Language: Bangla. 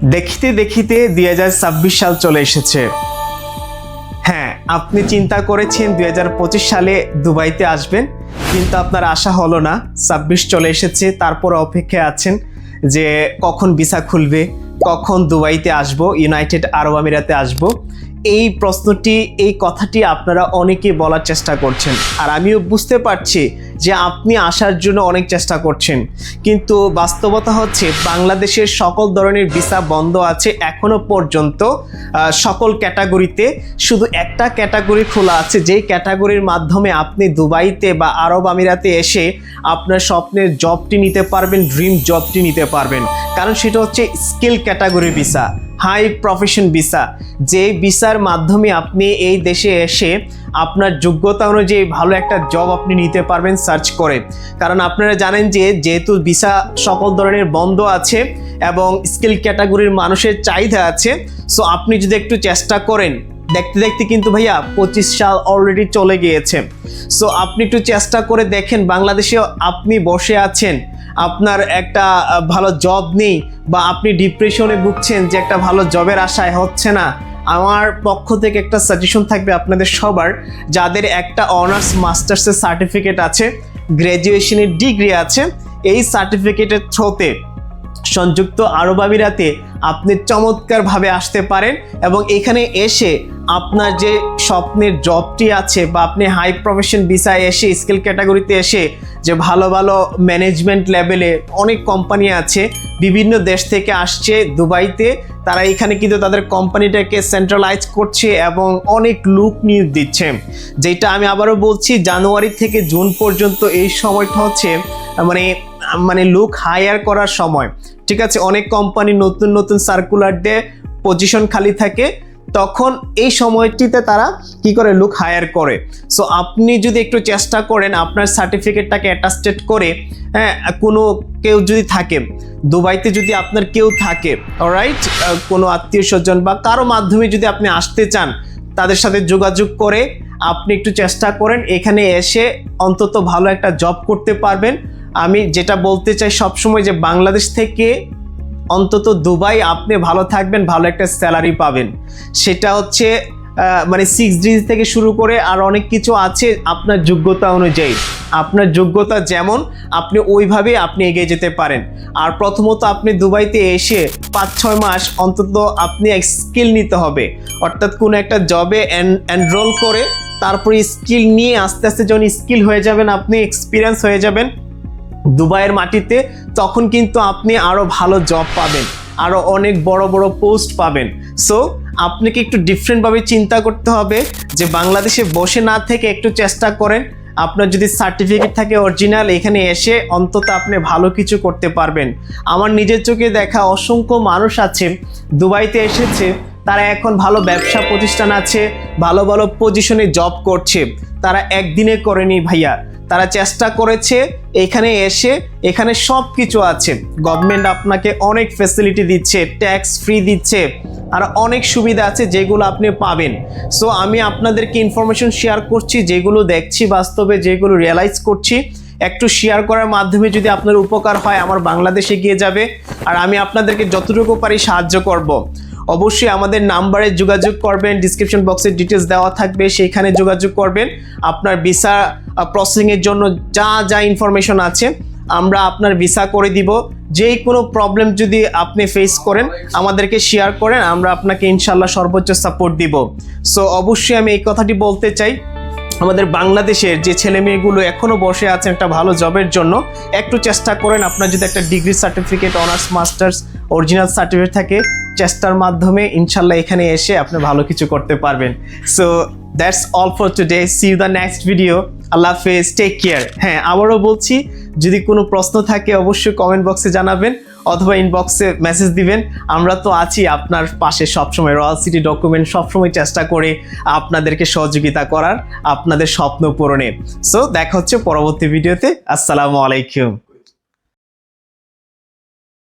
দেখিতে দেখিতে 2026 সাল চলে এসেছে। হ্যাঁ, আপনি চিন্তা করেছেন 2025 সালে দুবাইতে আসবেন, কিন্তু আপনার আশা হলো না। 26 চলে এসেছে, তারপর অপেক্ষায় আছেন যে কখন ভিসা খুলবে, কখন দুবাইতে আসব, ইউনাইটেড আরব আমিরাতে আসব। এই প্রশ্নটি, এই কথাটি আপনারা অনেকেই বলার চেষ্টা করছেন, আর আমিও বুঝতে পারছি যে আপনি আসার জন্য অনেক চেষ্টা করছেন, কিন্তু বাস্তবতা হচ্ছে বাংলাদেশের সকল ধরনের ভিসা বন্ধ আছে এখনো পর্যন্ত। সকল ক্যাটাগরিতে শুধু একটা ক্যাটাগরি খোলা আছে, যেই ক্যাটাগরির মাধ্যমে আপনি দুবাইতে বা আরব আমিরাতে এসে আপনার স্বপ্নের জবটি নিতে পারবেন, ড্রিম জবটি নিতে পারবেন। কারণ সেটা হচ্ছে skill category visa, high profession visa, যে ভিসার মাধ্যমে আপনি এই দেশে এসে আপনার যোগ্যতা অনুযায়ী ভালো একটা জব আপনি নিতে পারবেন সার্চ করে। কারণ আপনারা জানেন যে যেহেতু ভিসা সকল ধরনের বন্ধ আছে এবং স্কিল ক্যাটাগরির মানুষের চাহিদা আছে, সো আপনি যদি একটু চেষ্টা করেন, দেখতে দেখতে কিন্তু ভাইয়া 25 সাল অলরেডি চলে গিয়েছে। সো আপনি একটু চেষ্টা করে দেখেন, বাংলাদেশে আপনি বসে আছেন, আপনার একটা ভালো জব নেই, বা আপনি ডিপ্রেশনে ভুগছেন যে একটা ভালো জবের আশায় হচ্ছে না। আমার পক্ষ থেকে একটা সাজেশন থাকবে আপনাদের সবার, যাদের একটা অনার্স মাস্টার্সের সার্টিফিকেট আছে, গ্র্যাজুয়েশনের ডিগ্রি আছে, এই সার্টিফিকেটের থ্রুতে সংযুক্ত আরব আমিরাতে আপনি চমৎকারভাবে আসতে পারেন এবং এখানে এসে আপনার যে স্বপ্নের জবটি আছে, বা আপনি হাই প্রফেশন ভিসায় এসে স্কিল ক্যাটাগরিতে এসে যে ভালো ভালো ম্যানেজমেন্ট লেভেলে অনেক কোম্পানি আছে, বিভিন্ন দেশ থেকে আসছে দুবাইতে, তারা এখানে কিন্তু তাদের কোম্পানিটাকে সেন্ট্রালাইজ করছে এবং অনেক লোক নিয়োগ দিচ্ছে। যেটা আমি আবারও বলছি, জানুয়ারি থেকে জুন পর্যন্ত এই সময়টা হচ্ছে মানে লোক হায়ার করার সময়। ঠিক আছে, অনেক কোম্পানি নতুন নতুন সার্কুলার দিয়ে পজিশন খালি থাকে, তখন এই সময়টিতে তারা কি করে, লোক হায়ার করে। সো আপনি যদি একটু চেষ্টা করেন আপনার সার্টিফিকেটটাকে অ্যাটাস্টেড করে, হ্যাঁ, কোনো কেউ যদি থাকে দুবাইতে, যদি আপনার কেউ থাকে, অলরাইট, কোনো আত্মীয় স্বজন বা কারো মাধ্যমে যদি আপনি আসতে চান, তাদের সাথে যোগাযোগ করে আপনি একটু চেষ্টা করেন, এখানে এসে অন্তত ভালো একটা জব করতে পারবেন। আমি যেটা বলতে চাই সবসময়, যে বাংলাদেশ থেকে অন্তত দুবাই আপনি ভালো থাকবেন, ভালো একটা স্যালারি পাবেন। সেটা হচ্ছে 6 ডিগ্রি থেকে শুরু করে আর অনেক কিছু আছে আপনার যোগ্যতা অনুযায়ী। আপনার যোগ্যতা যেমন, আপনি ওইভাবে আপনি এগিয়ে যেতে পারেন। আর প্রথমত আপনি দুবাইতে এসে 5-6 মাস অন্তত আপনি স্কিল নিতে হবে, অর্থাৎ কোনো একটা জবে এনরোল করে তারপরে স্কিল নিয়ে আস্তে আস্তে যখন স্কিল হয়ে যাবেন, আপনি এক্সপিরিয়েন্স হয়ে যাবেন দুবাইয়ের মাটিতে, তখন কিন্তু আপনি আরো ভালো জব পাবেন, আরো অনেক বড় বড় পোস্ট পাবেন। সো আপনাকে একটু ডিফারেন্টভাবে চিন্তা করতে হবে, যে বাংলাদেশে বসে না থেকে একটু চেষ্টা করেন, আপনার যদি সার্টিফিকেট থাকে অরিজিনাল, এখানে এসে অন্তত আপনি ভালো কিছু করতে পারবেন। আমার নিজের চোখে দেখা অসংখ্য মানুষ আছে দুবাইতে এসেছে, তারা এখন ভালো ব্যবসা প্রতিষ্ঠান আছে, ভালো ভালো পজিশনে জব করছে। তারা একদিনে করেনি ভাইয়া, তারা চেষ্টা করেছে, এখানে এসে এখানে সব কিছু আছে, গভর্নমেন্ট আপনাকে অনেক ফ্যাসিলিটি দিচ্ছে, ট্যাক্স ফ্রি দিচ্ছে, আর অনেক সুবিধা আছে যেগুলো আপনি পাবেন। সো আমি আপনাদেরকে ইনফরমেশন শেয়ার করছি, যেগুলো দেখছি বাস্তবে, যেগুলো রিয়েলাইজ করছি, একটু শেয়ার করার মাধ্যমে যদি আপনার উপকার হয়, আমার বাংলাদেশে গিয়ে যাবে, আর আমি আপনাদেরকে যতটুকু পারি সাহায্য করব। অবশ্যই আমাদের নাম্বারে যোগাযোগ করবেন, ডিসক্রিপশন বক্সে ডিটেলস দেওয়া থাকবে, সেইখানে যোগাযোগ করবেন। আপনার ভিসা প্রসেসিংয়ের জন্য যা যা ইনফরমেশন আছে আমরা আপনার ভিসা করে দিব। যেই কোনো প্রবলেম যদি আপনি ফেস করেন, আমাদেরকে শেয়ার করেন, আমরা আপনাকে ইনশাল্লাহ সর্বোচ্চ সাপোর্ট দিব। সো অবশ্যই আমি এই কথাটি বলতে চাই, আমাদের বাংলাদেশের যে ছেলে মেয়েগুলো এখনো বসে আছেন একটা ভালো জবের জন্য, একটু চেষ্টা করেন। আপনার যদি একটা degree certificate, honours masters original certificate থাকে, চেষ্টার মাধ্যমে ইনশাল্লাহ এখানে এসে আপনি ভালো কিছু করতে পারবেন। So that's all for today, see you the next video, আল্লাহ হাফেজ, টেক কেয়ার। হ্যাঁ, আবারও বলছি, যদি কোনো প্রশ্ন থাকে অবশ্যই কমেন্ট বক্সে জানাবেন অথবা ইনবক্সে মেসেজ দিবেন। আমরা তো আছি আপনার পাশে সবসময়, রয়্যাল সিটি ডকুমেন্ট সবসময় চেষ্টা করে আপনাদেরকে সহযোগিতা করার, আপনাদের স্বপ্ন পূরণে। সো দেখা হচ্ছে পরবর্তী ভিডিওতে। আসসালামু আলাইকুম।